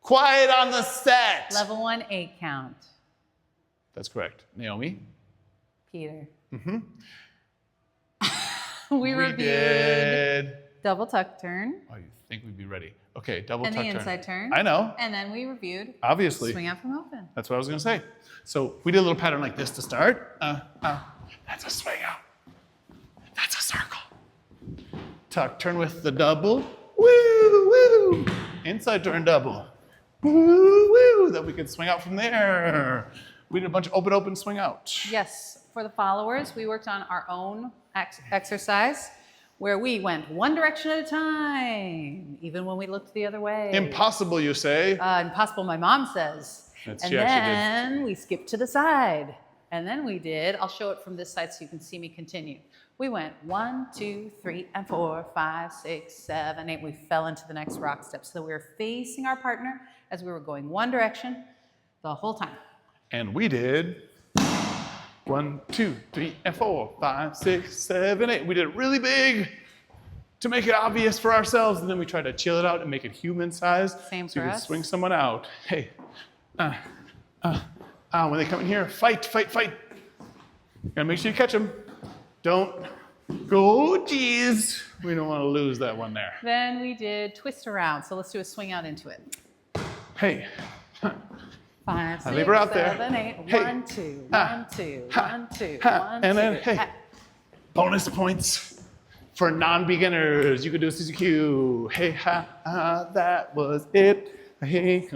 Quiet on the set. Level 1, 8 count. That's correct. Naomi? Peter. Mm-hmm. We reviewed did. double tuck turn. Oh, you think we'd be ready. Okay, double And tuck the turn. inside turn. I know. And then we reviewed Obviously. swing out from open. That's what I was going to say. So we did a little pattern like this to start. That's a swing out. That's a circle. Tuck turn with the double. Woo, woo. Inside turn double. Woo, woo. That we could swing out from there. We did a bunch of open, open, swing out. Yes. For the followers, we worked on our own exercise where we went one direction at a time, even when we looked the other way. Impossible, you say? Impossible, my mom says. And then we skipped to the side. And then we did, I'll show it from this side so you can see me continue. We went 1, 2, 3, and 4, 5, 6, 7, 8. We fell into the next rock step. So we were facing our partner as we were going one direction the whole time. And we did 1, 2, 3, and 4, 5, 6, 7, 8. We did it really big to make it obvious for ourselves, and then we tried to chill it out and make it human-sized. Same so for you us. can swing someone out. Hey, when they come in here, fight, fight, fight. Gotta make sure you catch them. Don't go, geez. We don't want to lose that one there. Then we did twist around. So let's do a swing out into it. Hey. 5, 6, leave her out 7, there. 8. Hey. 1, 2, 1, 2, 1, 2, 1, 2. And then, hey, bonus points for non-beginners. You could do a CCQ. Hey, that was it. Hey,